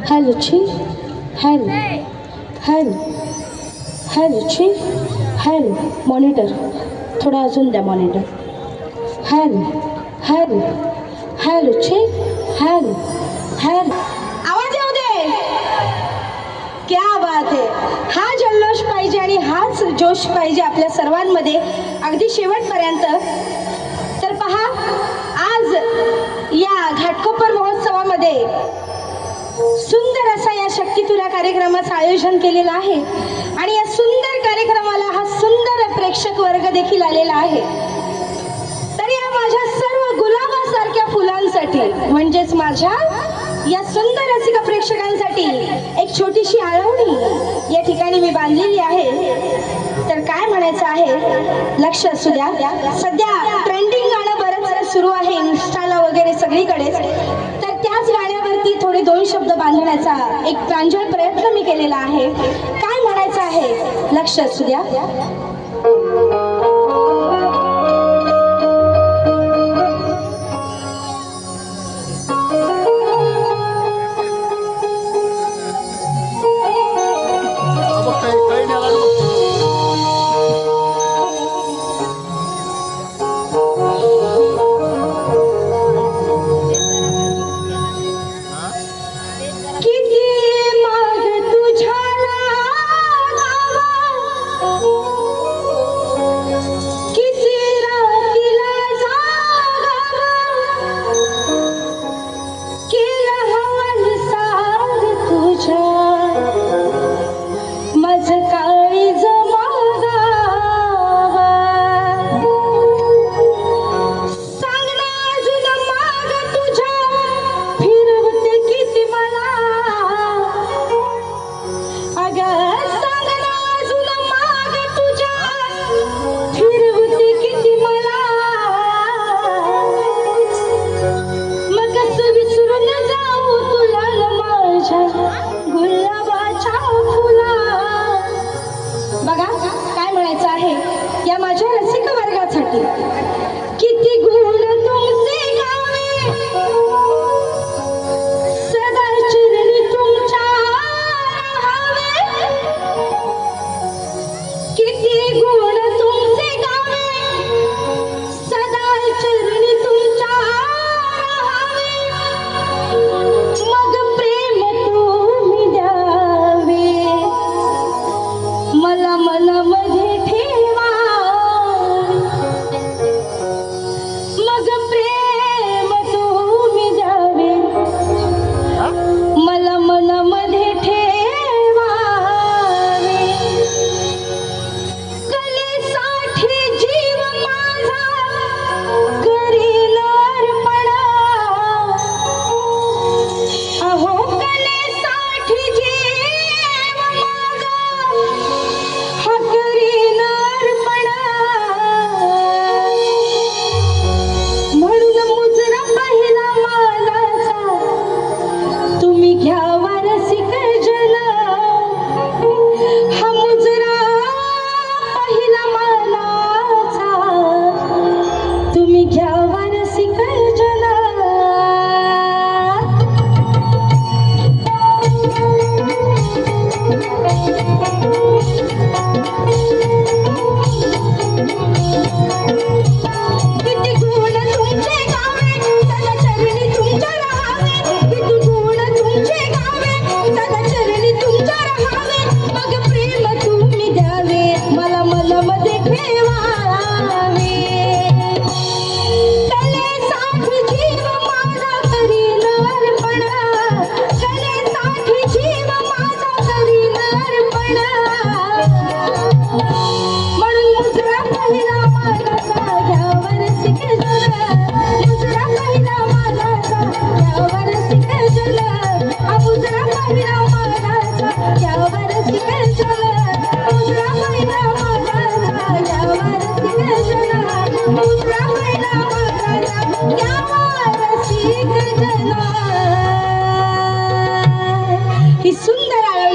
Hello ची hello hello hello ची hello monitor थोडा अजून द्या मॉनिटर हॅलो हॅलो हॅलो ची हॅलो हॅलो आवाज येऊ दे क्या बात आहे हा जल्लोष पाहिजे आणि हाच जोश पाहिजे आपल्या सर्वांमध्ये अगदी शेवटपर्यंत तर पहा आज या घाटकोपर महोत्सवामध्ये सुंदर असा या शक्तितुरा कार्यक्रमाचं आयोजन केलेलं आहे आणि या सुंदर कार्यक्रमाला हा सुंदर प्रेक्षक वर्ग देखील आलेला आहे तर या माझ्या सर्व गुलाबासारख्या फुलांसाठी म्हणजेच माझ्या या सुंदर रसिक प्रेक्षकांसाठी एक छोटीशी आळवणी या ठिकाणी मी बांधलेली आहे तर काय म्हणायचं आहे लक्ष असू द्या सध्या ट्रेंडिंग गाणं बरंच सुरू आहे इन्स्टाला वगैरे सगळीकडेच तर त्याच गाण्यावरती थोडे दोन शब्द बांधण्याचा एक प्रांजळ प्रयत्न मी केलेला आहे काय म्हणायचं आहे लक्ष असू द्या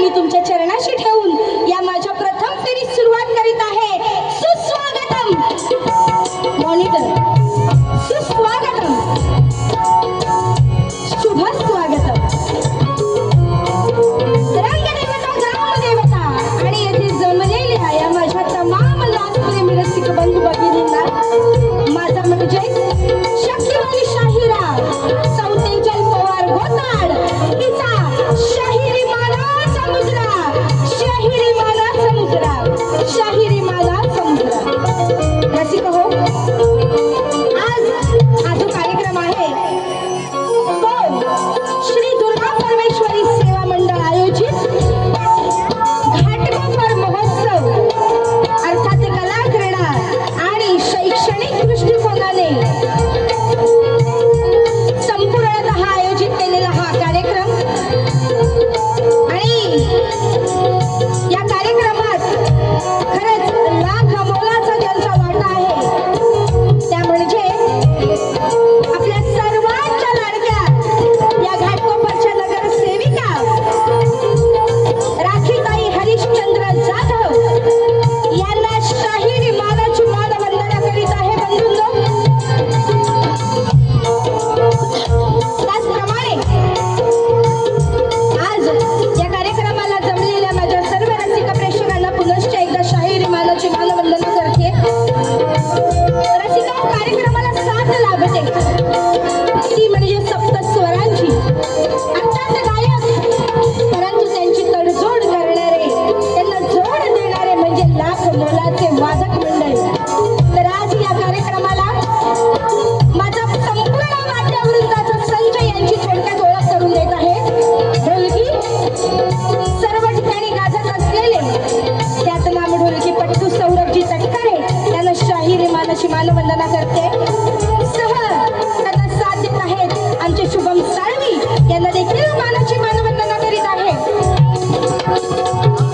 मी तुमच्या चरणाशी ठेवून या माझ्या प्रथम फेरीत सुरुवात करीत आहे. सुस्वागतम मॉनिटर, सुस्वागतम, शुभ स्वागतम. रंगदेवता, ग्रामदेवता आणि येथे जमलेल्या या माझ्या तमाम लाखप्रेमी रसिक बंधू भगिनींना माझा म्हणजे शक्तिवाली शाहिरा सौ तेजल पवार गोताड तिचा शाहिरी मानाचा मुजरा, शाहिरी मानाचा मुजरा, शाहिरी मानाचा मुजरा. रसिक हो, आज हा जो कार्यक्रम आहे तो श्री दुर्गा परमेश्वरी सेवा मंडळ आयोजित घाटकोपर महोत्सव अर्थात कला, क्रीडा आणि शैक्षणिक दृष्टिकोनाने संपूर्णतः आयोजित केलेला हा कार्यक्रम. आणि या कार्यक्रमात खरंच लाख मोलाचा ज्यांचा वाटा आहे त्या म्हणजे आपल्या सर्वांच्या लाडक्या या घाटकोपरच्या नगरसेविका राखीताई हरिश्चंद्र जाधव यांना शाहिरी मानाची मानवंदना करीत आहे. बंधूंनो, त्याचप्रमाणे आज या कार्यक्रमाला जमलेल्या माझ्या सर्व रसिक प्रेक्षकांना पुनश्च एकदा शाहिरी मानाची मानवंदना करते. रसिका, कार्यक्रमाला साथ लाभते ती म्हणजे सप्त स्वरांची. अर्थात गायक, परंतु त्यांची तडजोड करणारे, त्यांना जोड देणारे म्हणजे लाख मोलाचे वादक मंडळी. तर आज या कार्यक्रमाला माझा संपूर्ण वाद्यवृंदाचा संच यांची थोडक्यात ओळख करून देत आहे. ढोलकी सर्व ठिकाणी गाजत असलेले त्यात नाम ढोलकी पट्टू सौरभजी तटकरे त्यांना शाहिरी मानाची मानवंदना करते. सह त्यांना साथ देत आहेत आमचे शुभम साळवी यांना देखील मानाची मानवंदना करीत आहे.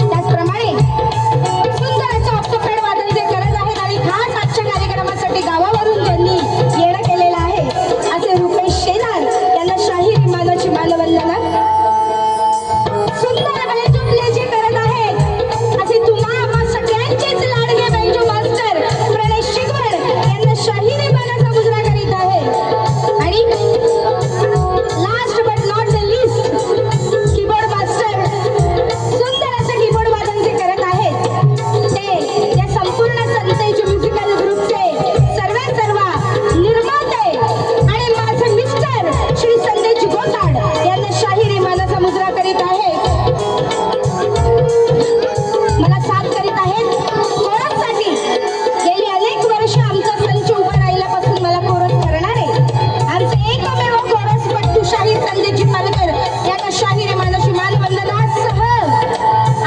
त्याचप्रमाणे सुंदर असं ऑक्टोपॅड वादन जे करत आहेत आणि खास आजच्या कार्यक्रमासाठी गावावरून ज्यांनी येणं केलेलं आहे असे रुपेश शेलार यांना शाहिरी मानाची मानवंदना. सुंदर बेंजो प्ले जे करत आहेत असे तुम्हा आम्हा सगळ्यांचेच लाडके बेंजो मास्टर प्रणय शिगवड यांना शाहिरी मानाचा मुजरा करीत आहे. आणि last but not the least keyboard master सुंदर असं कीबोर्ड वादन जे करत आहेत ते या संपूर्ण संतेज म्युझिकल ग्रुपचे सर्व निर्माते आणि माझे मिस्टर श्री संदेश गोताड यांना शाहिरी मानाचा मुजरा करीत आहे. मला साथ करीत आहेत कोरससाठी. गेली अनेक वर्ष आमचा संच उभा राहिल्यापासून मला कोरस करणारे आमचे एकमेव कोरस पट्टू शाहीर संदेशजी पालकर यांना शाहिरी मानाची मानवंदना. सह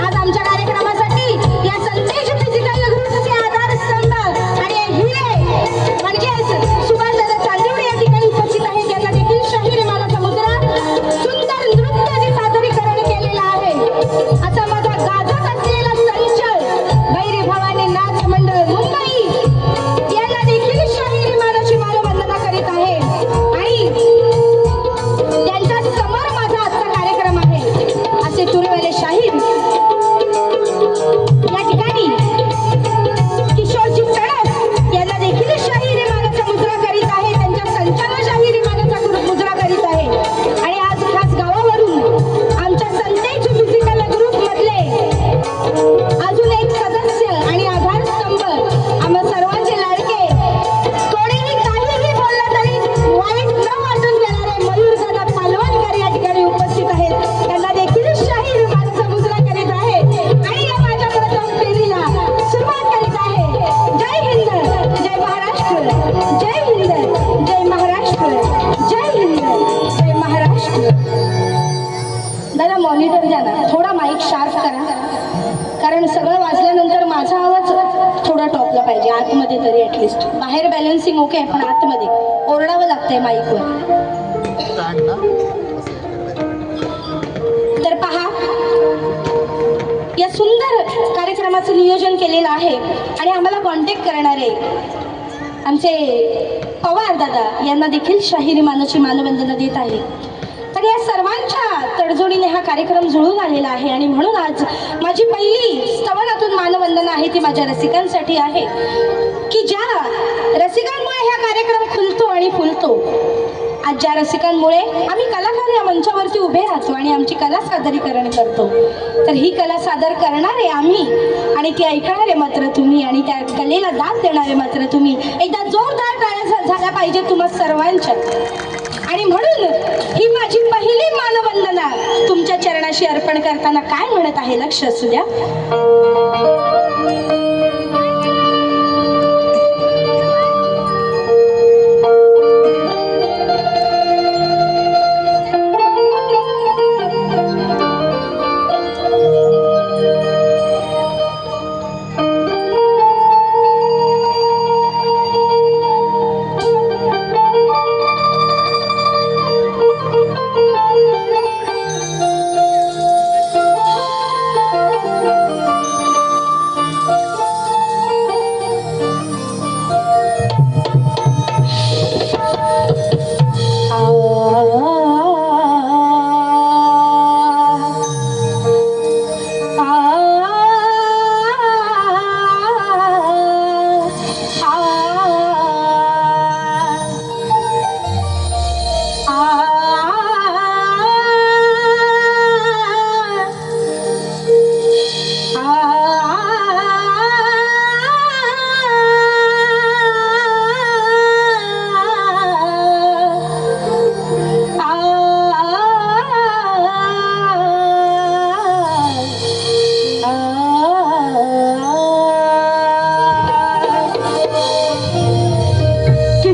आज आमच्या कार्यक्रमासाठी या संदेश म्युझिकल ग्रुपचे आधारस्तंभ आणि हिरे म्हणजेच सुभाषदादा चांदिवडे या ठिकाणी उपस्थित आहेत. यांना देखील शाहिरी मानाचा मुजरा. सुंदर नृत्याचे सादरीकरण केलेलं आहे असा माझा गाजत असलेला संच भैरी भवानी नाच मंडळ मुंबई यांना देखील शाहिरी मानाची मानवंदना करीत आहे. आणि त्यांच्या समोर माझा आजचा कार्यक्रम आहे असे तुरेवाले शाहीर या ठिकाणी किशोरजी तडस यांना देखील शाहिरी मानाचा मुजरा करीत आहे. त्यांच्या संचाला शाहिरी मानाचा मुजरा करीत आहे. आणि आज खास गावावरून आमच्या संतेज म्युझिकल ग्रुप मधले अजून एक सदस्य आणि आधारस्तंभ आम्हा सर्वांचे लाडके, कोणीही काहीही बोललं तरी वाईट न वाटून घेणारे मयूरदादा पालवणकर या ठिकाणी उपस्थित आहेत. त्यांना देखील शाहिरी मानाचा मुजरा करीत आहे. आणि या माझ्या प्रथम फेरीला सुरुवात करीत आहे. जय हिंद, जय महाराष्ट्र, जय हिंद, जय महाराष्ट्र, जय हिंद, जय महाराष्ट्र. दादा मॉनिटर द्या ना, थोडा माईक शार्प करा, कारण सगळं वाजल्यानंतर माझा आवाज थोडा टॉपला पाहिजे आतमध्ये तरी. ॲटलिस्ट बाहेर बॅलन्सिंग ओके पण आतमध्ये ओरडावं लागतंय माईकवर. तर पहा, या सुंदर कार्यक्रमाचं नियोजन केलेलं आहे आणि आम्हाला कॉन्टॅक्ट करणारे आमचे पवार दादा यांना देखील शाहिरी मानाची मानवंदना देत आहे. तर या सर्वांच्या तडजोडीने हा कार्यक्रम जुळून आलेला आहे आणि म्हणून आज माझी पहिली स्तवनातून मानवंदना आहे ती माझ्या रसिकांसाठी आहे की ज्या रसिकांमुळे हा कार्यक्रम खुलतो आणि फुलतो। आज ज्या रसिकांमुळे आम्ही कलाकार या मंचावरती उभे राहतो आणि आमची कला सादरीकरण करतो। तर ही कला सादर करणारे आम्ही आणि ती ऐकणारे मात्र तुम्ही आणि त्या कलेला दाद देणारे मात्र तुम्ही। एकदा जोरदार टाळ्या झाल्या पाहिजे तुम्हा सर्वांच्या। आणि म्हणून ही माझी पहिली मानवंदना तुमच्या चरणाशी अर्पण करताना काय म्हणत आहे लक्ष असू द्या।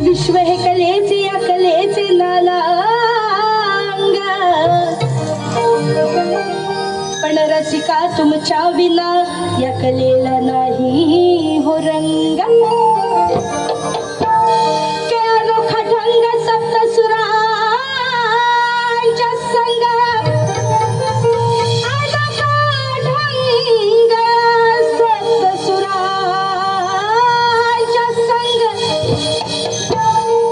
विश्व हे कलेचे या कलेचे नालांग पण रसिका तुमच्या विना या कलेला नाही हो रंग। के अनोखा ढंग सप्तसुरांच्या संग अनोखा ढंग सप्तसुरांच्या संग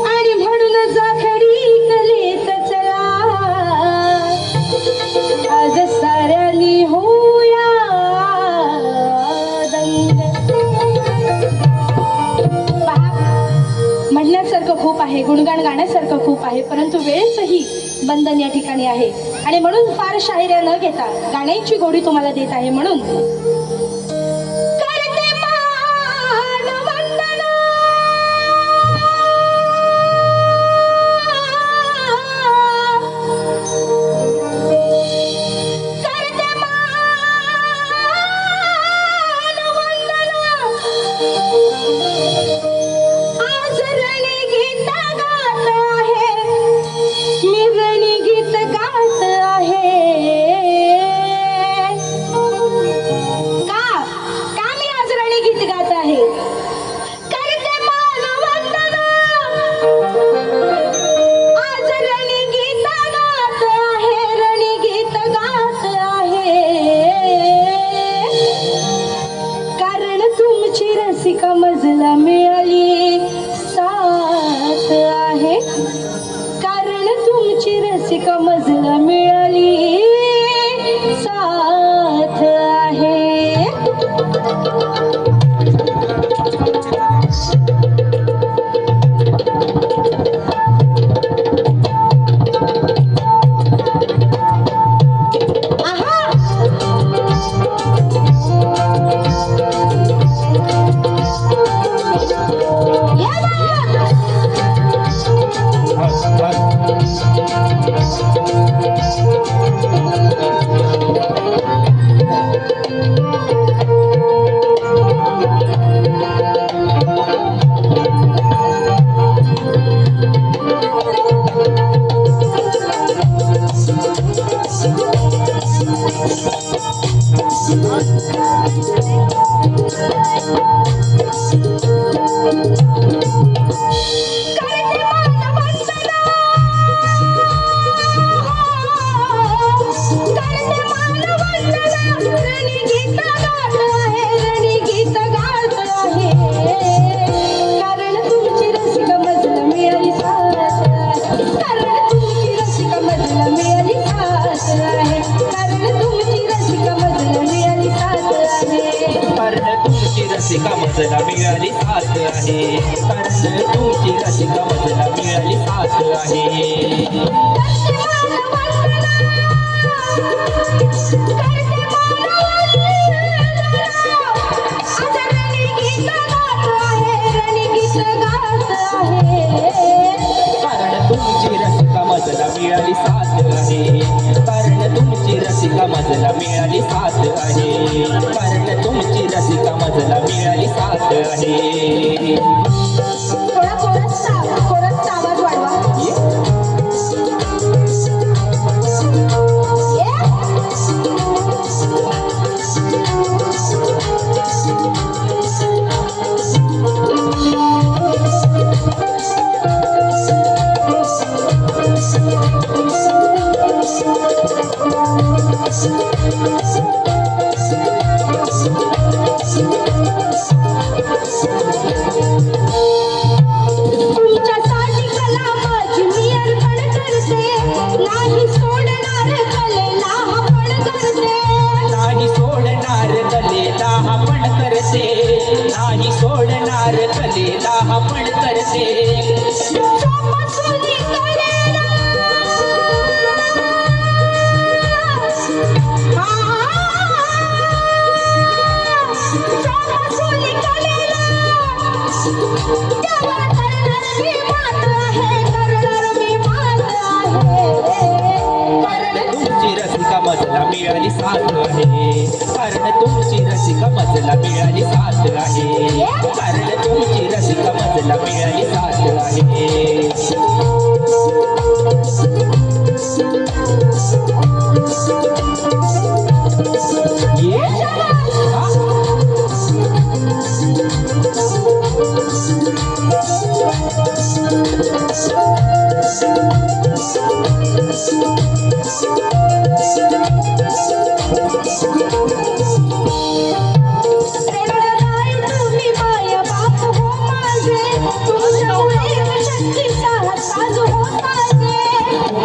आणि म्हणून जाखडी कलेत चला आज साऱ्यांनी होया दंग। म्हणण्यासारखं खूप आहे, गुणगान गाण्यासारखं खूप आहे, परंतु वेळेचही बंधन या ठिकाणी आहे आणि म्हणून फार शाहिऱ्या न घेता गाण्याची गोडी तुम्हाला देत आहे। म्हणून रसिका मजला मिळाली साथ आहे, कारण तुमची रसिका मजला मिळाली साथ आहे। मिळाली साथ रसिका मजला मिळाली साथ आहे कारण तुमची रसिका मजला मिळाली साथ आहे तुमची रसिका मजला मिळाली साथ आहे कारण तुमची रसिका मजला मिळाली साथ आहे कारण तुमची रसिका मजला मिळाली साथ आहे थोडा कोरसचा आवाज वाढवा नाही सोडणार कलेला आपण करते तुमची रसिका मजला मिळाली साथ आहे कारण तुमची रसिका मजला मिळाली साथ आहे कारण तुमची रसिका मजला मिळाली साथ आहे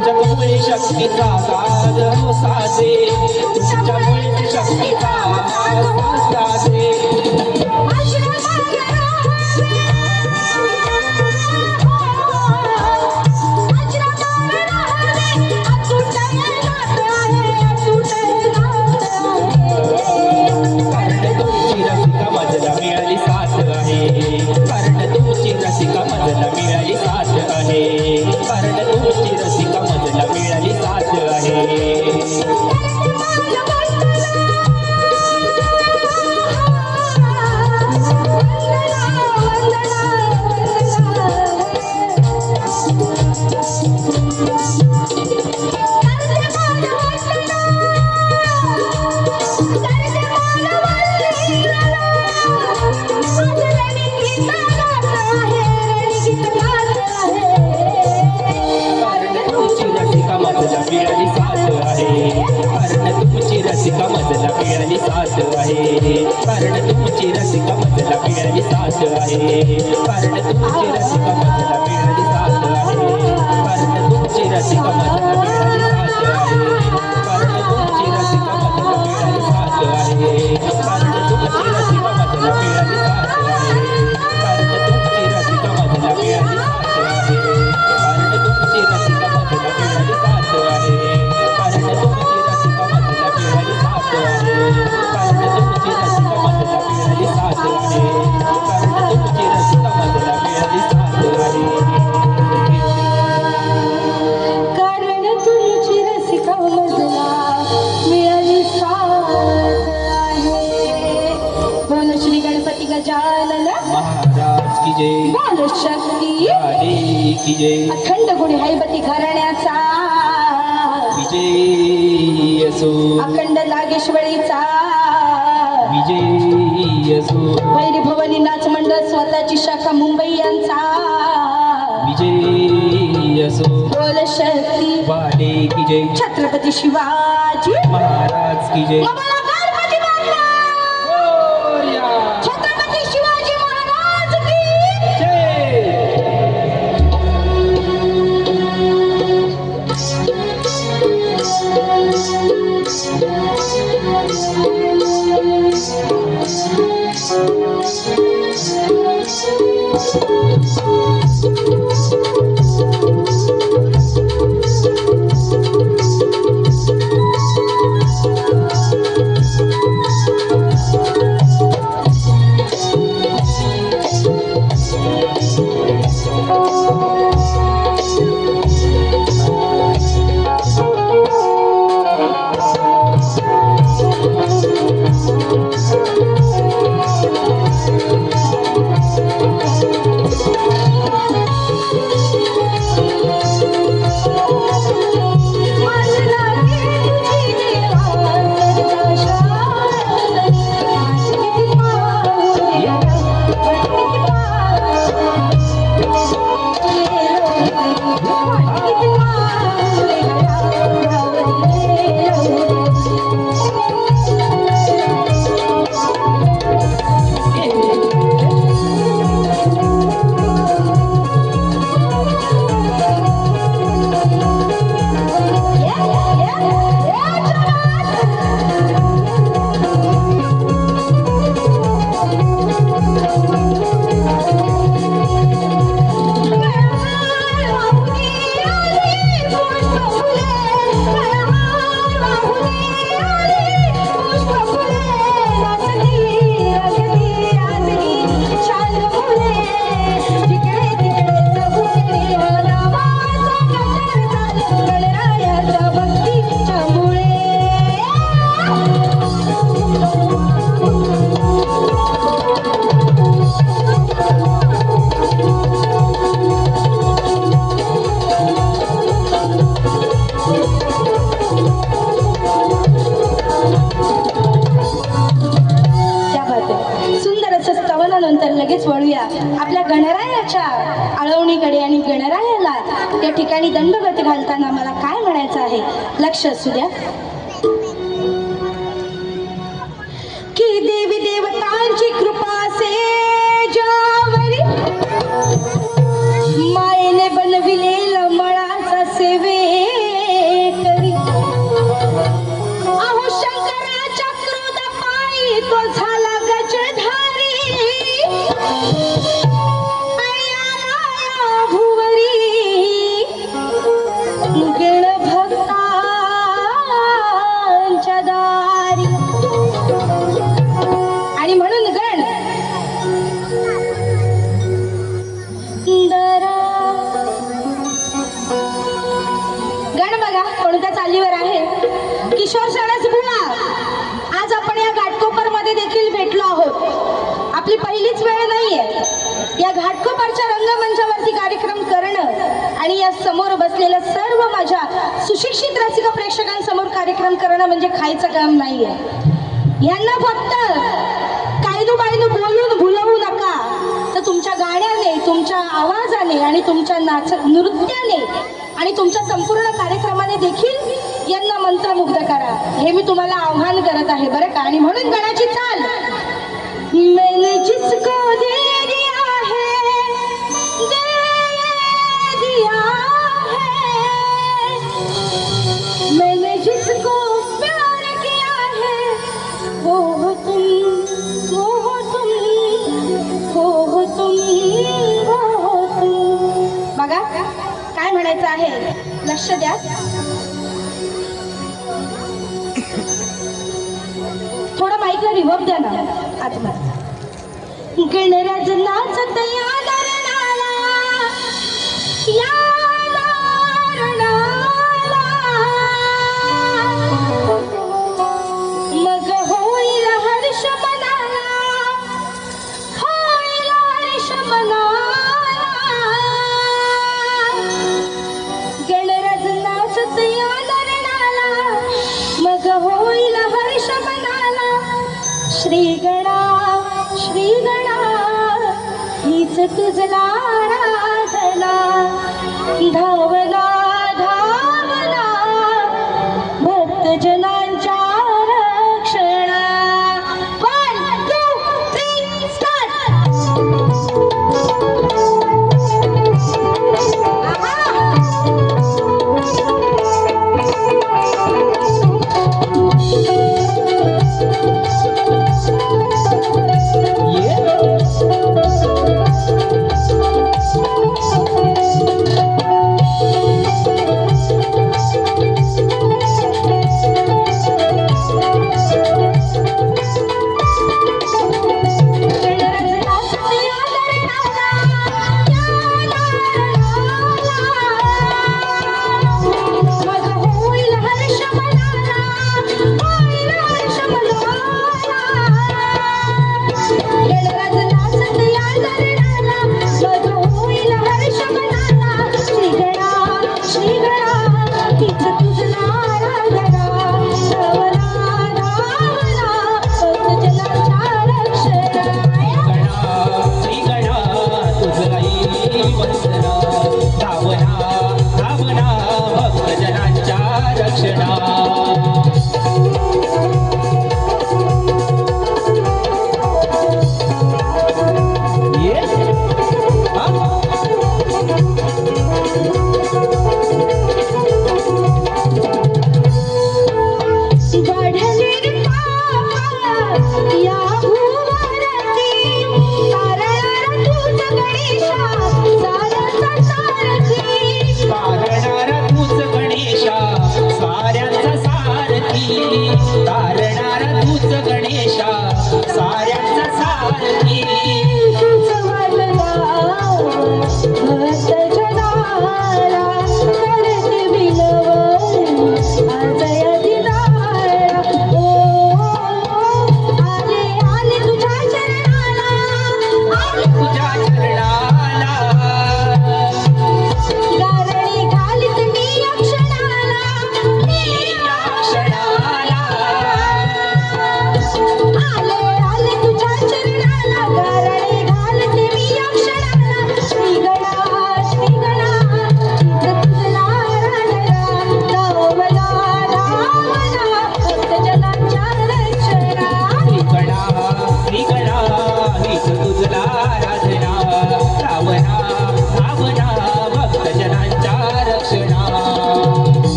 तुमच्यामुळे शक्तीचा साज हो साजे तुमच्यामुळे शक्तीचा साजे कारण तुमची रसिका मजला मिळाली साथ आहे कारण तुमची रसिका मजला मिळाली साथ आहे मिळाली साथ आहे कारण तुमची रसिका मजला मिळाली साथ आहे कारण तुमची रसिका मजला मिळाली साथ आहे कारण तुमची रसिका मजला मिळाली साथ आहे कारण तुमची रसिका मजला मिळाली साथ आहे कारण तुमची रसिका मजला मिळाली साथ आहे कारण तुमची रसिका मजला मिळाली साथ आहे कारण तुमची रसिका मजला मिळाली साथ आहे कारण तुमची रसिका मजला मिळाली साथ आहे कारण तुमची रसिका मजला मिळाली साथ आहे कारण तुमची रसिका मजला मिळाली साथ आहे कारण तुमची रसिका मजला मिळाली साथ आहे कारण तुझी रसिका मजला मिळाली साथ आहे बोल श्री गणपती गजानन महाराज की जय बोल शक्ती काली की जय अखंड गुणी हैबती घराण्याचा विजय असो अखंड नागेश्वरीचा विजय असो वैरी भवानी नाच मंडळ स्वतःची शाखा मुंबई यांचा विजय असो बोल शक्ती वाले की जय छत्रपती शिवाजी महाराज की जय मला गणपती बाप्पा मोरया छत्रपती शिवाजी महाराज की जय लगेच वळूया आपल्या गणरायाच्या आळवणीकडे आणि गणरायाला या ठिकाणी दंडवत घालताना मला काय म्हणायचं आहे लक्ष असू द्या की देवी देवतांची कृपा से ज्यावरी मायेने बनविलेला मळाचा सेवे करी अहो शंकराच्या क्रोध पायी तो झाला गजधारी भक्तांच्या दारी आणि म्हणून गण बघा कोणत्या चालीवर आहे किशोर सणस बुवा आज आपण या घाटकोपर मध्ये देखील भेटलो आहोत आपली पहिलीच वेळ नाहीये या घाटकोपरच्या रंगमंचावरती कार्यक्रम करणं आणि या समोर बसलेल्या सर्व माझ्या सुशिक्षित रसिक प्रेक्षकांसमोर कार्यक्रम करणं म्हणजे खायचं काम नाहीये यांना फक्त कायदू बायदू बोलून भुलवू नका तर तुमच्या गाण्याने तुमच्या आवाजाने आणि तुमच्या नृत्याने आणि तुमच्या संपूर्ण कार्यक्रमाने देखील यांना मंत्रमुग्ध करा हे मी तुम्हाला आव्हान करत आहे बरं का आणि म्हणून गणाची चाल मैंने जिसको दे दिया है दे दिया है मैंने जिसको प्यार किया है वो हो तुम वो हो तुम वो हो तुम वो हो तुम बघा काय म्हणायचं आहे लक्ष द्या थोडा माईकला रिव्हर्ब द्या ना आतमध्ये गणराज नाचत या नरणाला या नरणाला मग होईल हर्ष मनाला होईल हर्ष मनाला गणराज नाचत या नरणाला मग होईल हर्ष मनाला श्री गणा हीच तुझला आराधना धावना धावना भक्तजनांच्या रक्षणा 1 2 3 स्टार्ट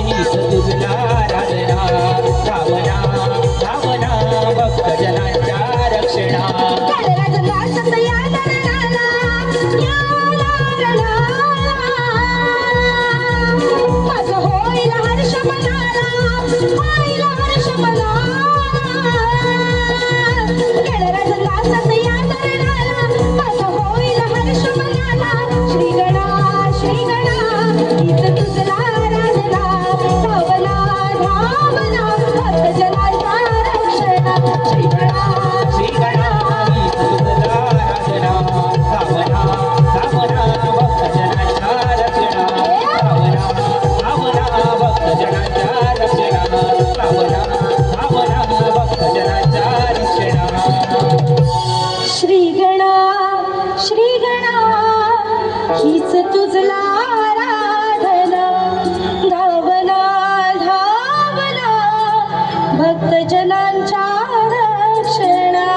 हीच तुझला आराधना धावना धावना भक्त जनांच्या रक्षणा हीच तुझला आराधना धावना धावना भक्त जनांच्या रक्षणा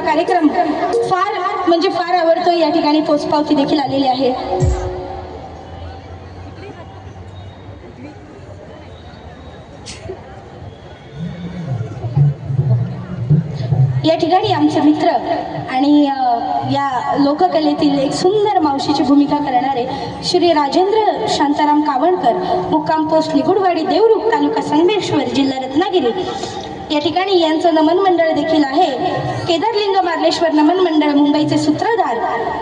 कार्यक्रम फार आवडतो. या ठिकाणी पोचपावती देखील आलेली आहे. या ठिकाणी आमचे मित्र आणि या लोककलेतील एक सुंदर मावशीची भूमिका करणारे श्री राजेंद्र शांताराम कावणकर, मुक्काम पोस्ट निगुडवाडी, देवरुख, तालुका संगमेश्वर, जिल्हा रत्नागिरी. या ठिकाणी यांचं नमन मंडळ देखील आहे. केदारलिंग मार्लेश्वर नमन मंडळ मुंबईचे सूत्रधार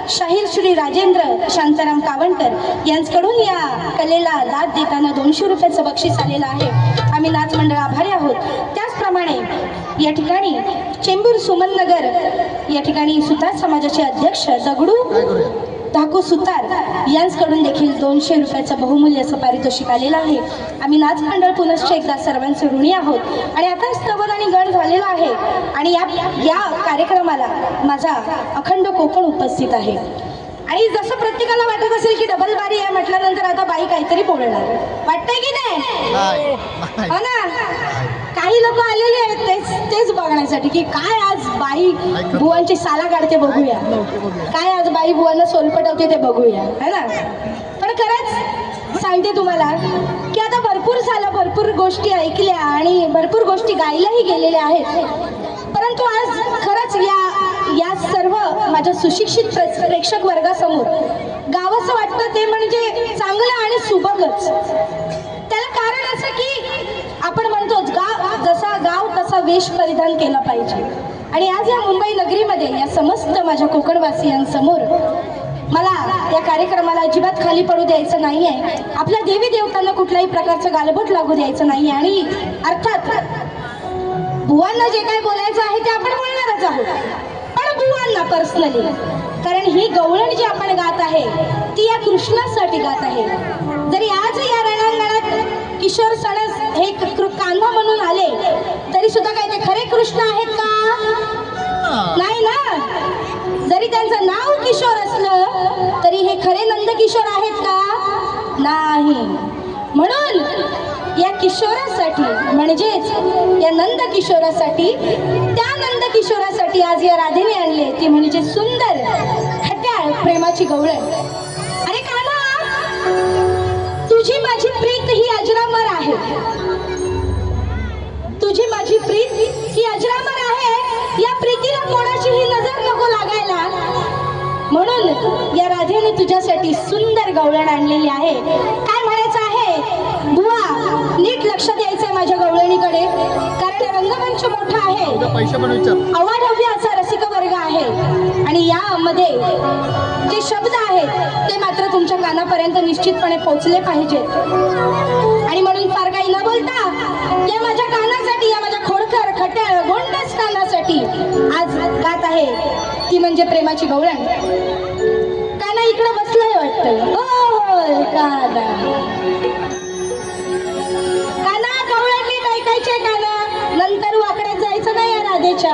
शाहीर श्री राजेंद्र शांताराम कावणकर यांच्याकडून या कलेला दाद देताना 200 रुपयाचं बक्षीस आलेलं आहे. आम्ही नाच मंडळ आभारी आहोत. त्याचप्रमाणे या ठिकाणी चेंबूर सुमननगर या ठिकाणी सुतार समाजाचे अध्यक्ष दगडू धाकू सुतार यांच्याकडून देखील 200 रुपयाचं बहुमूल्य असं पारितोषिक आलेलं आहे. आम्ही नाच मंडळ पुनश्च एकदा सर्वांचे ऋणी आहोत. आणि आता स्तवन आणि गण झालेला आहे आणि या कार्यक्रमाला माझा अखंड कोकण उपस्थित आहे. आणि जसं प्रत्येकाला वाटत असेल की डबल बारी आहे म्हटल्यानंतर आता बाई काहीतरी बोलणार, वाटतंय की नाही? हो ना. काही लोक आलेले आहेत तेच बघण्यासाठी की काय आज बाई बुवांची साला काढते बघूया, काय आज बाई बुवांना सोलपटवते ते बघूया, है ना. पण खरंच सांगते तुम्हाला की आता भरपूर झालं, भरपूर गोष्टी ऐकल्या आणि भरपूर गोष्टी गायल्याही गेलेल्या आहेत. परंतु आज खरंच या सर्व माझ्या सुशिक्षित प्रेक्षक वर्गासमोर गावंसं वाटतं ते म्हणजे चांगलं आणि सुबकच. त्याला कारण असं की आपण म्हणतोच गाव जसा गाव तसा वेश परिधान केला पाहिजे. आणि आज या मुंबई नगरीमध्ये या समस्त माझ्या कोकणवासियांसमोर मला या कार्यक्रमाला अजिबात खाली पडू द्यायचं नाही आहे. आपल्या देवी देवतांना कुठल्याही प्रकारचं गालबोट लागू द्यायचं नाही. आणि अर्थात बुवांना जे काही बोलायचं आहे ते आपण बोलणारच आहोत, पण बुवांना पर्सनली, कारण ही गवळण जी आपण गात आहे ती या कृष्णासाठी गात आहे. जरी आज या रणांगणात किशोर सणस हे कान्हा म्हणून आले तरी सुद्धा काय ते खरे कृष्ण आहेत का? नाही ना. जरी त्यांचं नाव किशोर असलं तरी हे खरे नंद किशोर आहेत का? नाही. म्हणून या किशोरासाठी म्हणजेच या नंद किशोरासाठी, त्या नंद किशोरासाठी आज या राधेने आणले ती म्हणजे सुंदर खट्याळ प्रेमाची गवळण. अरे कान्हा, तुझी माझी प्रीत ही अजरामर आहे. तुझी माझी प्रीत ही अजरामर आहे. या प्रीतीला कोणाचीही नजर नको लागायला, म्हणून या राधेने तुझ्यासाठी सुंदर गवळण आणलेली आहे. काय म्हणायचं आहे बुवा, नीट लक्ष द्यायचंय माझ्या गवळणीकडे, कारण रंगमंच मोठा आहे, अवाढव्य असा रसिक वर्ग आहे. आणि यामध्ये जे शब्द आहेत ते मात्र तुमच्या कानापर्यंत निश्चितपणे पोहोचले पाहिजेत. आणि म्हणून फार काही न बोलता या माझ्या कानासाठी, या माझ्या खोडकर खट्याळ गोंडस कानासाठी आज गात आहे ती म्हणजे प्रेमाची गवळण. काना इकडे बसलाय वाटतं. होय काना, काना गवळण नीट ऐकायचे. काना नंतर वाकड्यात जायचं नाही या राधेच्या.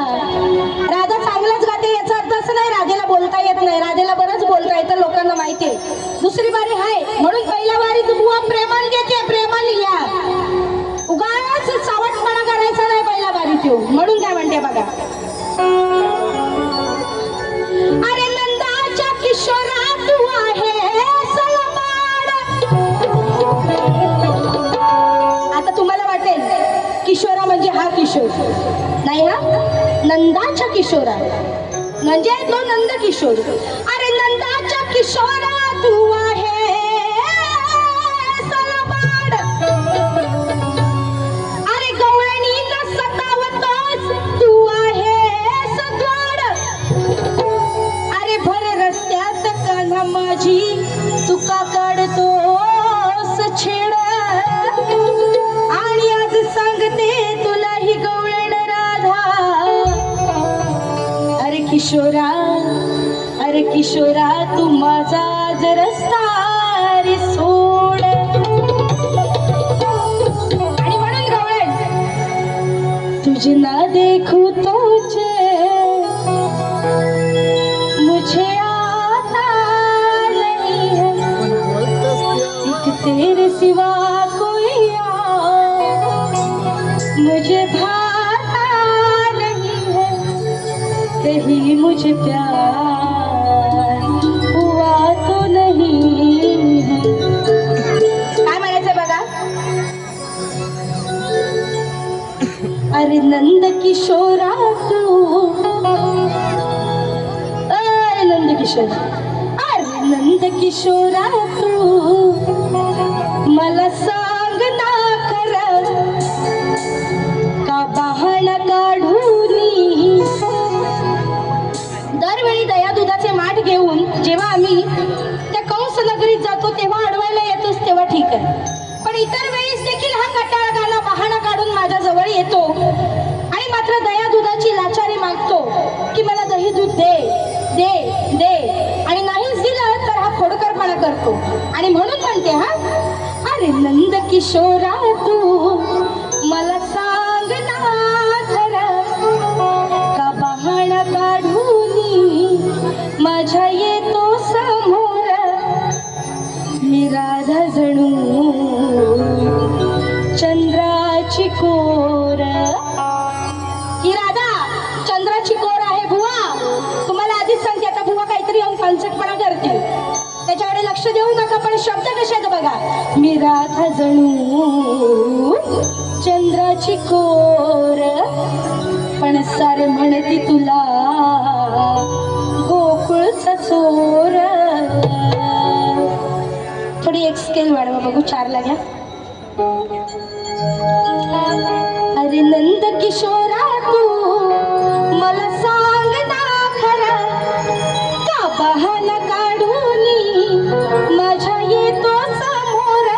राधा चांगलंच गाते याचा अर्थ असं नाही राधेला बोलता येत नाही. राधेला बरंच बोलता येतं, लोकांना माहितीये. दुसरी बारी आहे म्हणून पहिल्या बारी तू बुवा प्रेमान घेते, प्रेमाने या. उगाच चावटपणा करायचा नाही पहिल्या बारी तू. म्हणून काय म्हणते बघा, अरे नंदाच्या किशोरा तू आहे सलमान. आता तुम्हाला वाटेल किशोरा म्हणजे हा किशोर नाही, हा नंदाच्या किशोरा म्हणजे तो नंद किशोर. अरे नंदाच्या किशोरा तू आहे सलमान. अरे गवळणीला सतावतोस तू आहे सद्वाड. अरे भर रस्त्यात कान्हा माझी तुका काढतोस छेड. आणि आज सांगते तुला ही गवळण राधा. अरे किशोरा, अरे किशोरा तू माझा आज रस्ता रे सोड. आणि म्हणून गवळण, तुझे ना देखू तुझे मुझे आता नहीं है, एक तेरे सिवा कोई और मुझे भाता नहीं है, कहीं मुझे प्यार हुआ तो नहीं है. काय म्हणायचं बघा, अरे नंद किशोरा तू, अरे नंद किशोरा, अरे नंद किशोरा तू मला सांग ना खरं का बहाणा काढूनी. दरवेळी दया दुधाचे माठ घेऊन जेव्हा आम्ही त्या कंस नगरीत जातो तेव्हा अडवायला येतोच तेव्हा ठीक आहे, पण इतर वेळेस देखील हा कटाळ गाणा बहाणा काढून माझ्या जवळ येतो आणि मात्र दया दुधाची लाचारी मागतो की मला दही दूध दे दे दे. आणि नाहीच दिलं तर हा खोडकरपणा करतो. आणि म्हणून म्हणते, हा अरे नंद किशोरा तू मला सांग ना खरं का बहाणा काढूनी माझ्या येतो समोर मी राधा जणू चंद्राची कोर. ही राधा चंद्राची कोर आहे बुवा. तुम्हाला आधीच सांगते, आता बुवा काहीतरी पंचटपणा करतील त्याच्याकडे लक्ष देऊ नका, पण शब्द कसे आहेत बघा. मी राधा जणू चंद्राची कोर पण सारे म्हणती तुला गोकुळचा चोर. बघू 4ला घ्या. अरे नंद किशोरा तू मला सांग ना खरं का बहाना काढून माझ्या येतो समोर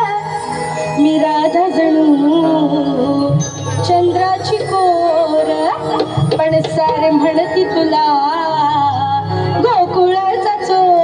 मी राधा जणू चंद्राची कोर पण सारे म्हणती तुला गोकुळाचा चोर.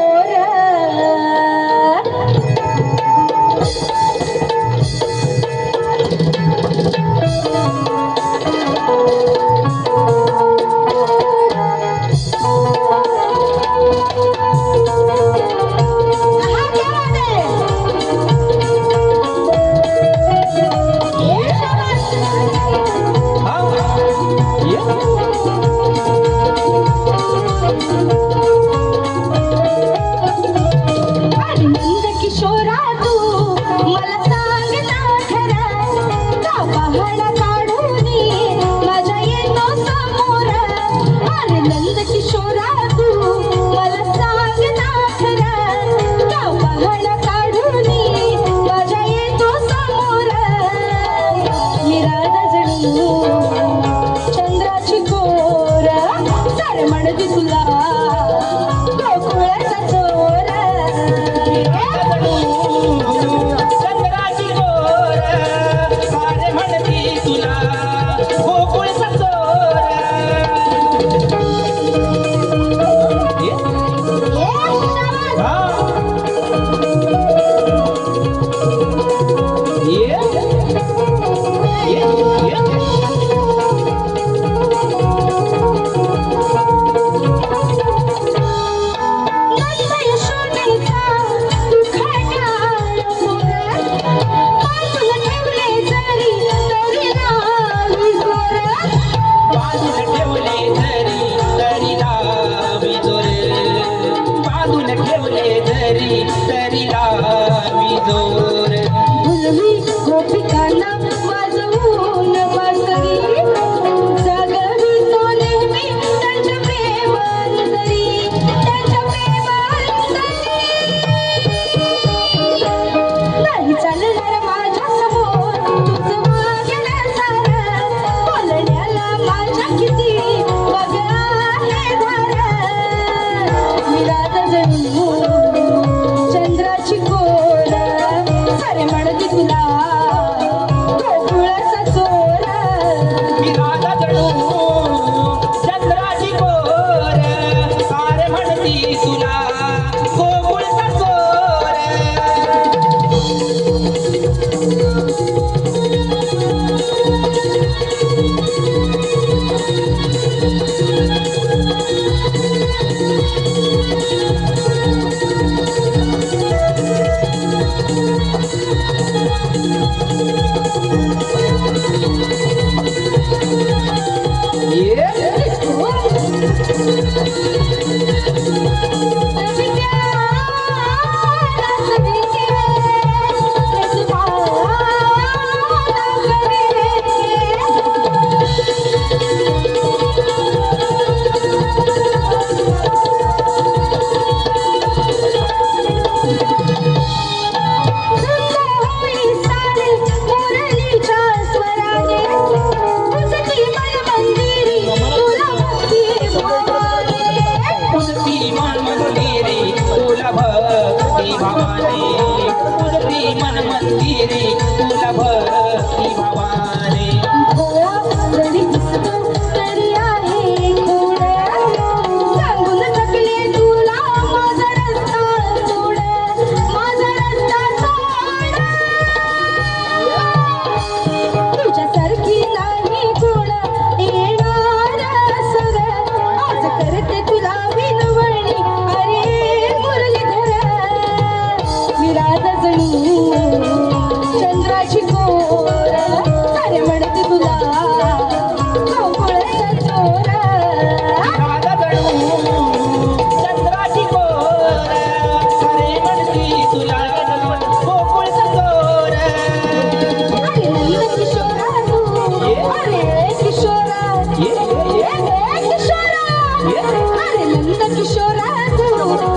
किशोरा तू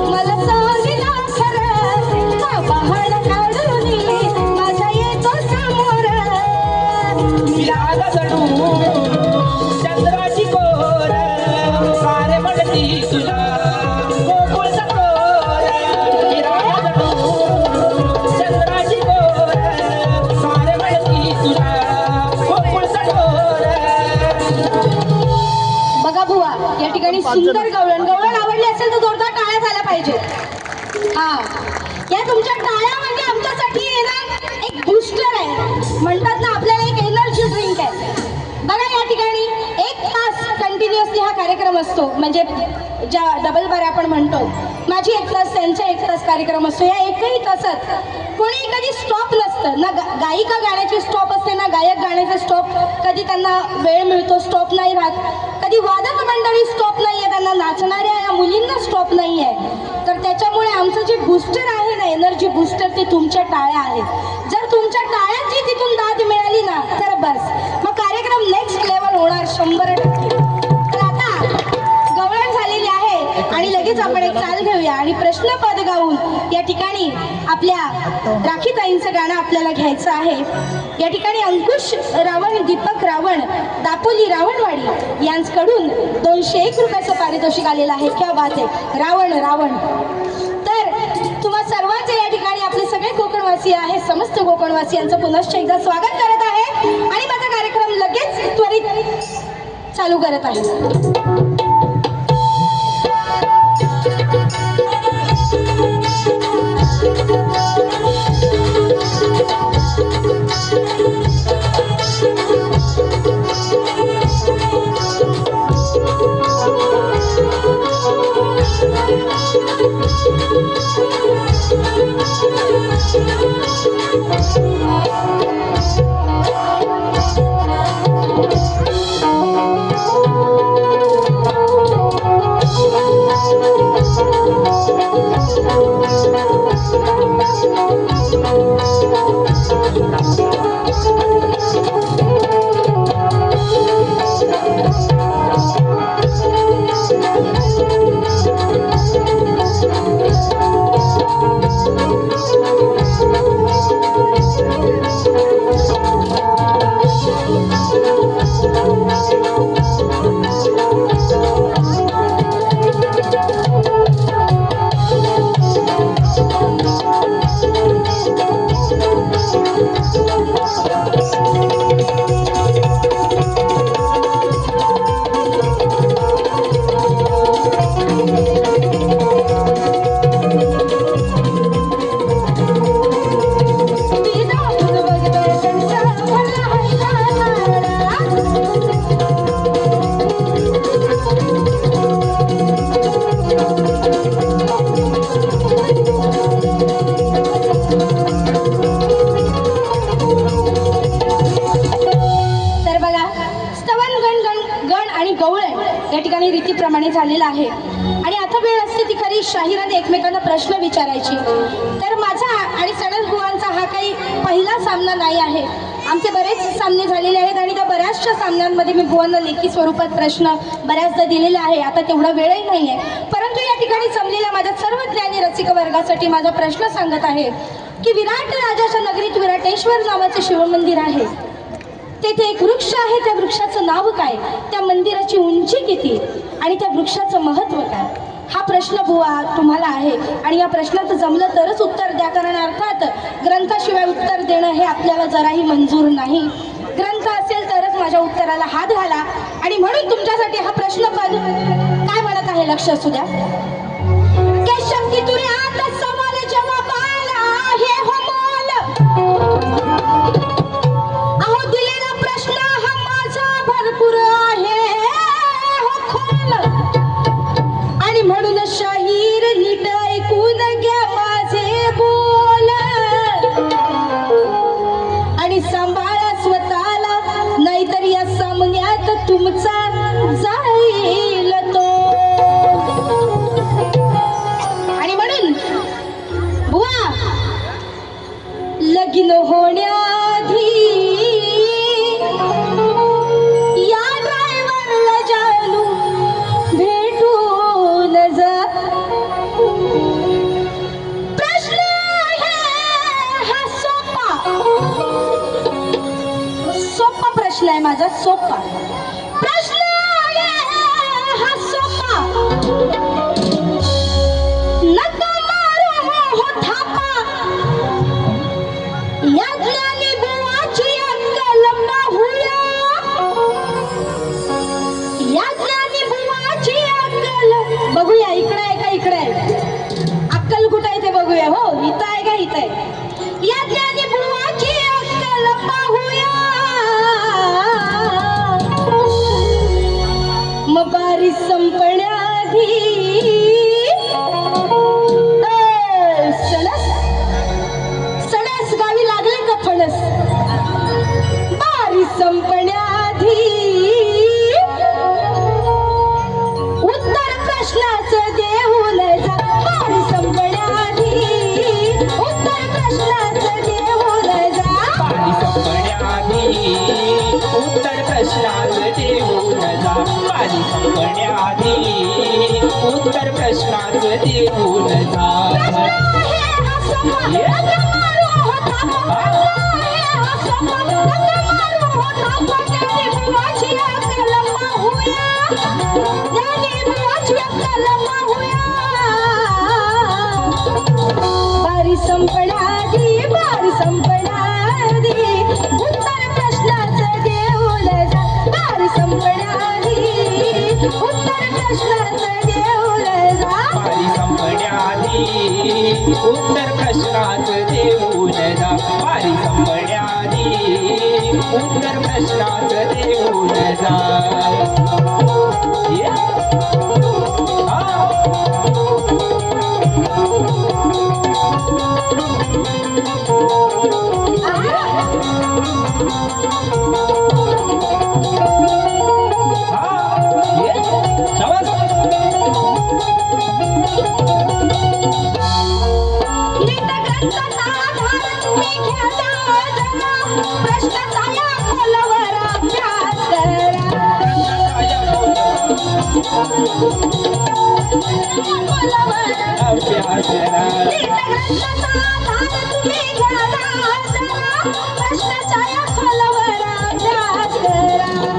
मला सांगितलं खरं का बहाणा काढून सुंदर गवळण. गवळण आवडली असेल तर जोरदार टाळ्या झाल्या पाहिजे. हा, या तुमच्या टाळ्या म्हणजे आमच्यासाठी येणार एक बूस्टर आहे. म्हणतात ना आपल्याला एक एनर्जी ड्रिंक आहे. बघा या ठिकाणी 1 तास कंटिन्युअसली हा कार्यक्रम असतो. म्हणजे ज्या डबल बार आपण म्हणतो, माझी 1 तास, त्यांचा 1 तास कार्यक्रम असतो. या एकही तासात कोणी कधी स्टॉप नसतं. ना गायिका गाण्याची स्टॉप असते, ना गायक गाण्याचे स्टॉप. कधी त्यांना वेळ मिळतो, स्टॉप नाही राहत. कधी वादक मंडळी स्टॉप नाही आहे, त्यांना नाचणाऱ्या या मुलींना स्टॉप नाही आहे. तर त्याच्यामुळे आमचं जे बूस्टर आहे ना, एनर्जी बूस्टर, ते तुमच्या टाळ्या आहेत. जर तुमच्या टाळ्यांची तिथून दाद मिळाली ना तर बस, मग कार्यक्रम नेक्स्ट लेवल होणार 100%. तर आता गवळण झालेली आहे आणि लगेच आपण एक चाल घेऊया आणि प्रश्नपद गाऊन या ठिकाणी आपल्या राखीताईंचं गाणं आपल्याला घ्यायचं आहे. या ठिकाणी अंकुश रावण, दीपक रावण, दापोली रावणवाडी यांच्याकडून 201 रुपयाचं पारितोषिक आलेलं आहे. क्या बात आहे. रावण रावण. तर तुम्हा सर्वांचे या ठिकाणी आपले सगळे कोकणवासी आहे, समस्त कोकणवासियांचं पुनश्च एकदा स्वागत करत आहे आणि माझा कार्यक्रम लगेच त्वरित चालू करत आहे. रीतीप्रमाणे झालेला आहे. आणि आता वेळ असते ती खरी शाहिराने एकमेकांना प्रश्न विचारायची. तर माझा आणि सनद बुवांचा हा काही पहिला सामना नाही आहे. आमचे बरेच सामने झालेले आहेत आणि त्या बऱ्याचशा सामन्यांमध्ये मी बुवांना लेखी स्वरूपात प्रश्न बऱ्याचदा दिलेला आहे. आता तेवढा वेळही नाही आहे, परंतु या ठिकाणी जमलेल्या माझ्या सर्व ज्ञानी रसिक वर्गासाठी माझा प्रश्न सांगत आहे की विराट राजाच्या नगरीत विराटेश्वर नावाचे शिवमंदिर आहे. तेथे एक वृक्ष आहे. त्या वृक्षाचं नाव काय, त्या मंदिराची उंची किती आणि त्या वृक्षाचं महत्त्व काय, हा प्रश्न बुवा तुम्हाला आहे. आणि या प्रश्नाचं जमलं तरच उत्तर द्या, कारण अर्थात ग्रंथाशिवाय उत्तर देणं हे आपल्याला जराही मंजूर नाही. ग्रंथ असेल तरच माझ्या उत्तराला हात घाला. आणि म्हणून तुमच्यासाठी हा प्रश्नपद काय म्हणत आहे लक्ष असू द्या. केशव की तुर्यात सवाल जवाब आला हे हो मोल, अहो दिलेला प्रश्न हा माझा भरपूर आहे हो खोल. आणि म्हणून शाहीर नीट ऐकून घ्या माझे बोल आणि सांभाळा स्वतःला, नाहीतर या सामन्यात तुमचा जाईल तो. आणि म्हणून बुवा लगीन होण्याआधी या ड्रायव्हरला जानू भेटून जा. प्रश्न हा सोपा सोपा प्रश्न आहे माझा, सोपा प्रश्न हा सोपा. नका मारू हो थापा, या ज्ञानी बुवाची अक्कल पाहूया, या ज्ञानी बुवाची अक्कल आहे का इकडे आहे? अक्कल कुठे आहे ते बघूया. हो इथं आहे का इथं आहे? या ज्ञानी बुवाची अक्कल पाहूया. मग बारी संपण्याआधी सणस सणस गावी लागले का फणस? बारी संपण्याआधी उत्तर प्रश्नाचं देऊन जा. बारी संपण्याआधी उत्तर प्रश्नाचं देऊन जा. बारी संपण्याआधी उत्तर प्रश्नाचं देऊन जा. बारी संपण्याआधी उत्तर प्रश्नाचं देऊन जा. बारी संपण्याआधी बारी संपण्याआधी उत्तर प्रश्नाचं देऊन जा. बारी संपण्याआधी उत्तर प्रश्नाचं देऊन जा. बारी संपण्याआधी उत्तर प्रश्नाचं देऊन जा. बारी संपण्याआधी उत्तर प्रश्नाचं देऊन जा.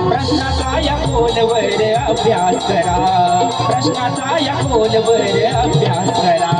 प्रश्नाचा या खोलवर अभ्यास करा. प्रश्नाचा या खोलवर अभ्यास करा.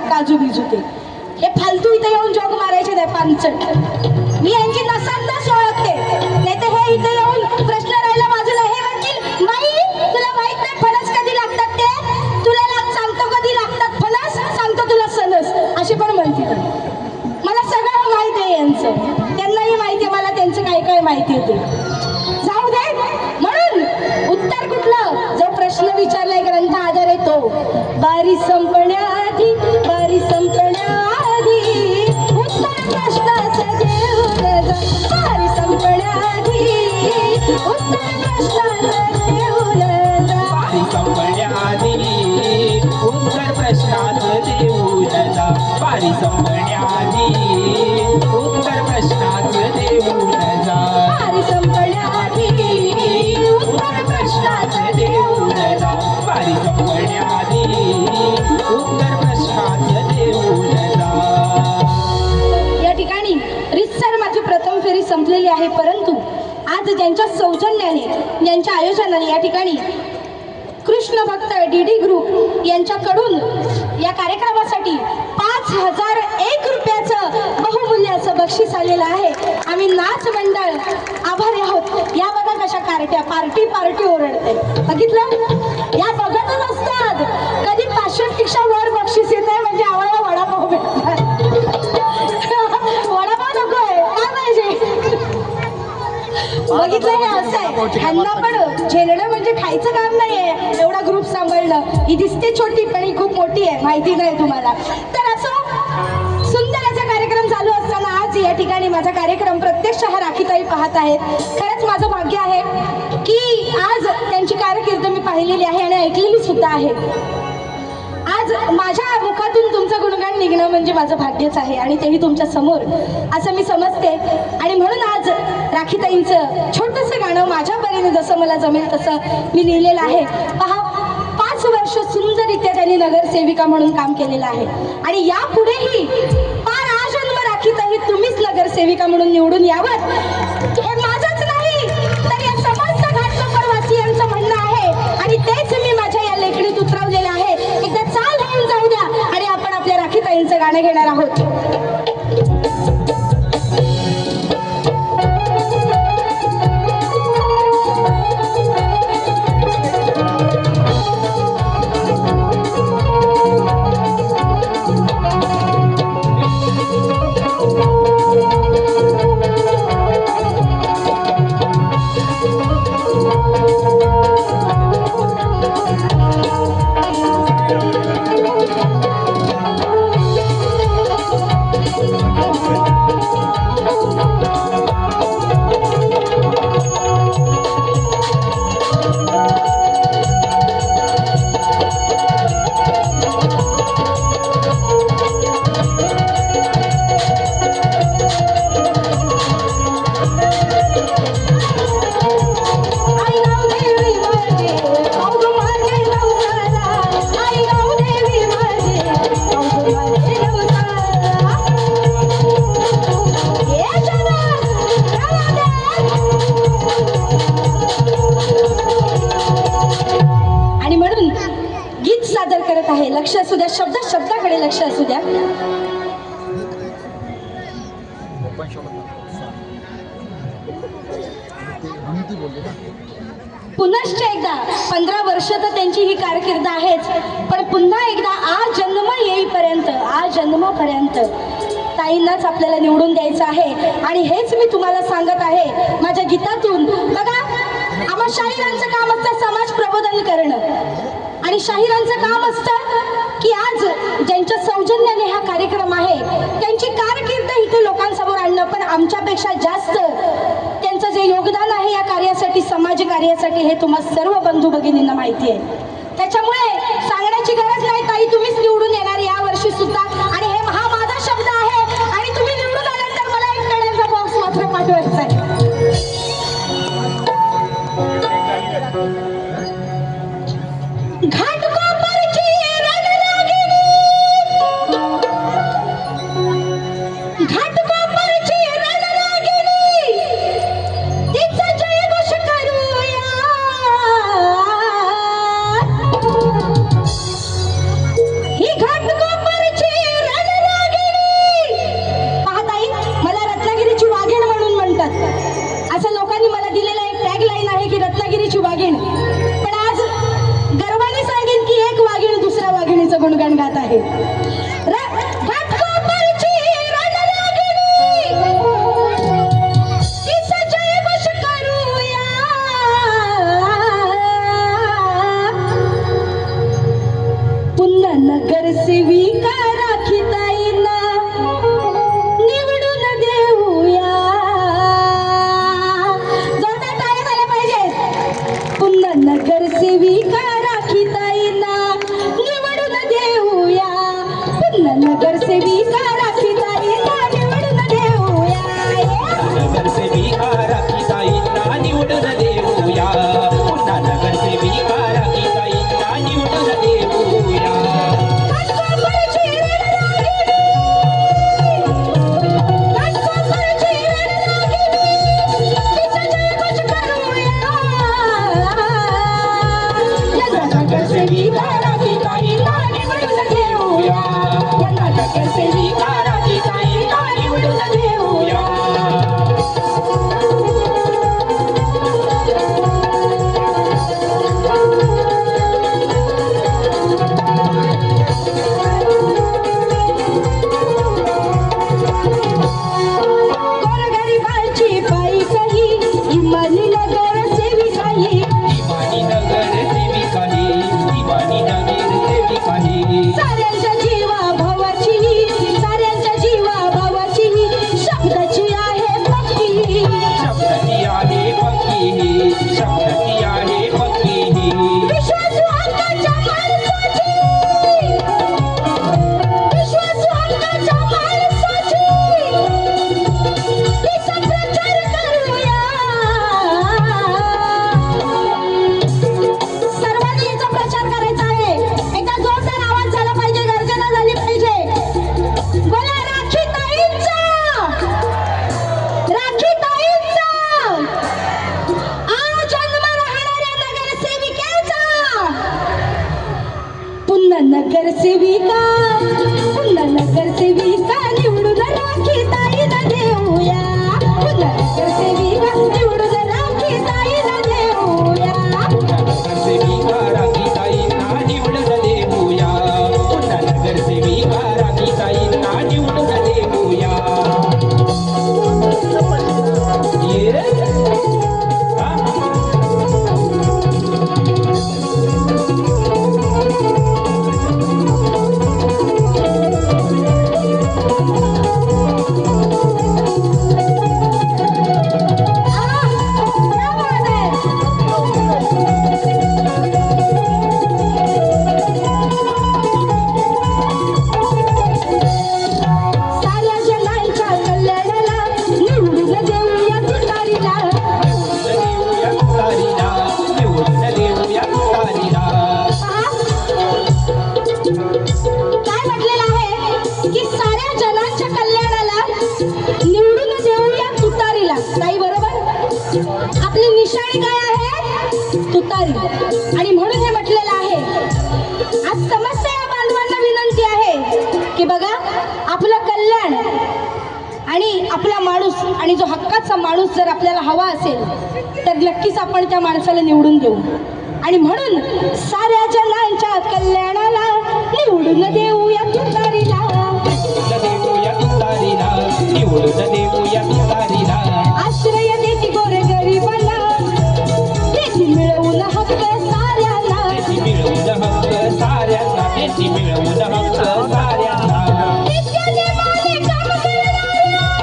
काजू बिजू ते हे फालतू इथे येऊन जॉग मारायचे नाही पानचट. मी यांची नसांदाच ओळखते. नाही तर हे इथे येऊन प्रश्न राहिला बाजूला. हे म्हणतील बाई तुला माहित नाही फणस कधी लागतात ते? तुला सांगतो कधी लागतात फणस, सांगतो तुला सणस, असे पण म्हणतील. मला सगळं माहिती आहे यांचं. त्यांनाही माहिती आहे मला त्यांचं काय काय माहिती आहे ते. जाऊ दे. म्हणून उत्तर कुठलं? जो प्रश्न विचारलाय ग्रंथ आधार आहे तो. बारी संपण्याआधी बारी संपण्याआधी उत्तर प्रश्नाचं देऊन जा. बारी संपण्याआधी उत्तर प्रश्नाचं देऊन जा. बारी संपण्याआधी उत्तर प्रश्नाचं देऊन जा. बारी संपण्याआधी उत्तर प्रश्नाचं देऊन जा. बारी संपण्याआधी उत्तर प्रश्नाचं देऊन जा. बारी संपण्याआधी उत्तर प्रश्नाचं देऊन जा. या ठिकाणी रितसर माझी प्रथम फेरी संपलेली आहे. परंतु आज ज्यांच्या सौजन्याने ज्यांच्या आयोजनाने या ठिकाणी कृष्ण भक्त DD ग्रुप यांच्याकडून या कार्यक्रमासाठी 5001 रुपयाचं बहुमूल्याचं बक्षीस आलेलं आहे. आम्ही नाच मंडळ आभारी आहोत. या बघा कशा कार्ट्या पार्टी पार्टी ओरडते. बघितलं? या बघतच असतात. कधी 500 पेक्षा वर बक्षीस येत आहे म्हणजे आम्हाला वडापाव भेटतात. वडापाव नकोय काय पाहिजे? बघितलं हे असं आहे. ह्यांना पण झेलणं म्हणजे खायचं काम नाहीये. एवढा ग्रुप सांभाळणं. ही दिसते छोटी पण ही खूप मोठी आहे. माहिती नाही तुम्हाला. तर असं सुंदर असा कार्यक्रम चालू असताना आज या ठिकाणी माझा कार्यक्रम प्रत्यक्ष हा राखीताई पाहत आहेत. खरंच माझं भाग्य आहे की आज त्यांची कारकीर्द मी पाहिलेली आहे आणि ऐकलेली सुद्धा आहे. आज आज माझ्या मुखातून तुमचं गुणगान निघणं म्हणजे माझं भाग्यच आहे आणि तेही तुमच्या समोर असं मी समजते. आणि म्हणून आज राखीताईंचं छोटंसं गाणं माझ्या परीने जसं मला जमेल तसं मी लिहिलेलं आहे. पहा, 5 वर्ष सुंदररित्या त्यांनी नगरसेविका म्हणून काम केलेलं आहे आणि यापुढेही पार आजन्म राखीताई तुम्हीच नगरसेविका म्हणून निवडून यावं हे माझंच नाही तर या समस्त घाटकोपरवासियांचं म्हणणं आहे आणि तेच मी माझ्या या लेखणीत उतरवलेलं आहे. एकदा चाल होऊन जाऊ द्या आणि आपण आपल्या राखीताईंचं गाणं घेणार आहोत. लक्ष असू द्या, शब्दाकडे लक्ष असू द्या. पुनश्च एकदा 15 वर्ष तर त्यांची ही कारकीर्द आहेच, पण पुन्हा एकदा आज जन्मपर्यंत ताईंनाच आपल्याला निवडून द्यायचं आहे. आणि हेच मी तुम्हाला सांगत आहे माझ्या गीतातून. बघा, आम्हा शाहिरांचं काम असतं समाज प्रबोधन करणं आणि शाहिरांचं काम असतं की आज ज्यांच्या सौजन्याने हा कार्यक्रम आहे त्यांची कारकीर्द इथे लोकांसमोर आणणं. पण आमच्यापेक्षा जास्त त्यांचं जे योगदान आहे या कार्यासाठी, समाज कार्यासाठी, हे तुम्हा सर्व बंधू भगिनींना माहिती आहे. त्याच्यामुळे सांगण्याची गरज नाही, ताई तुम्हीच निवडून येणार या वर्षी सुद्धा. आणि हे हा माझा शब्द आहे आणि तुम्ही निवडून आल्यानंतर मला एक पेढ्यांचा बॉक्स मात्र पाठवायचा आहे. घाटकोपरची रणरागिणी, घाटकोपरची रणरागिणी, तिचा जयघोष करूया. ही घाटकोपरची रणरागिणी. पाहताई, मला रत्नागिरीची वाघीण म्हणून म्हणतात. असं लोकांनी मला दिलेला एक टॅगलाईन आहे की रत्नागिरीची वाघीण. पण आज गर्वाने सांगेन की एक वाघीण दुसऱ्या वाघिणीचं गुणगान गात आहे. घाटकोपरची रणरागिणी, तिचा जयघोष करूया. पुन्हा नगरसेविका राखीताईंना निवडून देऊया. जोरदार टाळ्या झाल्या पाहिजे. पुन्हा नगरसेविका राखीताईंना निवडून देऊया. पुन्हा नगरसेविका राखीताईंना निवडून देऊया. नगरसेविका राखीताईंना निवडून देऊया. पुन्हा नगरसेविका राखीताईंना निवडून देऊया. घाटकोपरची रणरागिणी, घाटकोपरची रणरागिणी, तिचा जयघोष करूया. नगरसेविका राखीताईंना निवडून देऊया. नगरसेविका नगरसेविका पुन्हा नगरसेविका निवडून राखी ताईला देऊया पुन्हा नगरसेविका निवडून राखी ताईला देऊया नगरसेविका राखीताईंना निवडून देऊया पुन्हा नगरसेविका राखीताईंना निवडून देऊया आपली निशाणी काय आहे तुतारी आणि म्हणून हे म्हटलेलं आहे आज समस्त या बांधवांना विनंती आहे की बघा आपलं कल्याण आणि आपला माणूस आणि जो हक्काचा माणूस जर आपल्याला हवा असेल तर नक्कीच आपण त्या माणसाला निवडून देऊ आणि म्हणून साऱ्या जनांच्या कल्याणाला निवडून देऊया तुतारीला देऊया तुतारीला निवडून देऊया तुतारीला आश्रय देती गोरगरिबांना देती मिळवून हक्क साऱ्यांना देती मिळवून हक्क साऱ्यांना देती मिळवून हक्क साऱ्यांना नित्यनेमाने काम करणाऱ्या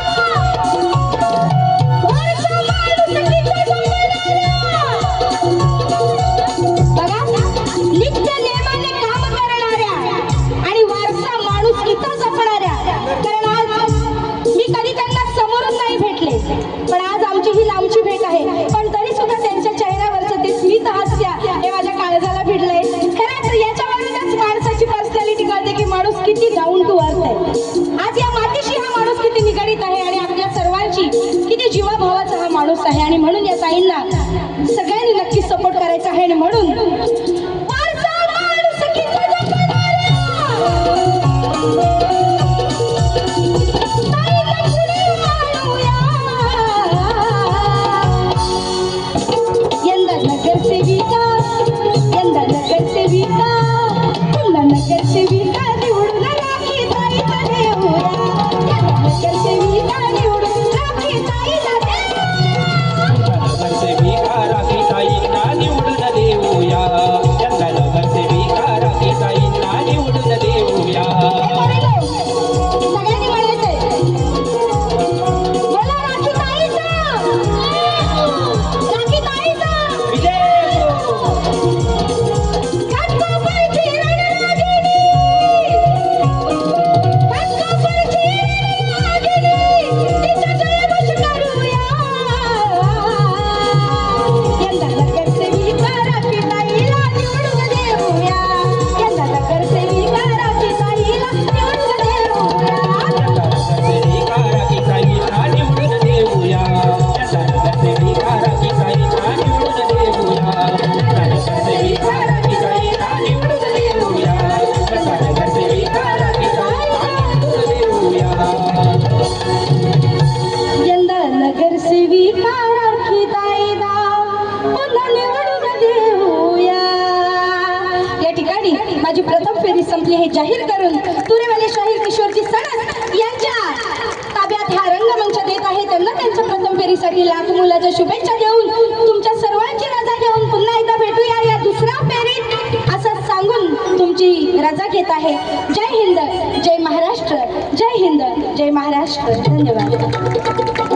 वरचा माणुसकीचा जपणाऱ्या बघा नित्यनेमाने काम करणाऱ्या आणि वारसा माणुसकीचा जपणाऱ्या कारण आज मी कधी त्यांना समोरून नाही भेटले पण आज आमची ही लांबची भेट आहे पण तरी सुद्धा त्यांच्या चेहऱ्यावरचं ते स्मित हास्य हे माझ्या काळजाला भिडलंय खरं तर याच्यावरूनच माणसाची पर्सनॅलिटी कळते की माणूस किती डाऊन टू अर्थ आहे आज या मातीशी हा माणूस किती निगडीत आहे आणि आपल्या सर्वांची किती जीवाभावाचा हा माणूस आहे आणि म्हणून या ताईंना सगळ्यांनी नक्कीच सपोर्ट करायचा आहे आणि म्हणून वारसा माणुसकीचा जपणाऱ्या यंदा नगरसेविका पुन्हा नगरसेविका निवडून राखी ताईला देऊया नगरसेविका निवडून राखी ताईला नगरसेविका राखीताईंना निवडून देऊया यंदा नगरसेविका राखीताईंना निवडून देऊया सगळ्यांनी म्हणायचंय बोला राखी ताईचा विजय माझी प्रथम फेरी संपली हे जाहीर करून तुरेवाले शाहीर किशोरजी सणस यांच्या ताब्यात हा रंगमंच देत आहे त्यांना त्यांच्या प्रथम फेरीसाठी लाख मुलाच्या शुभेच्छा देऊन तुमच्या सर्वांची रजा घेऊन पुन्हा एकदा भेटूया या दुसऱ्या फेरीत असं सांगून तुमची रजा घेत आहे जय हिंद जय महाराष्ट्र जय हिंद जय महाराष्ट्र धन्यवाद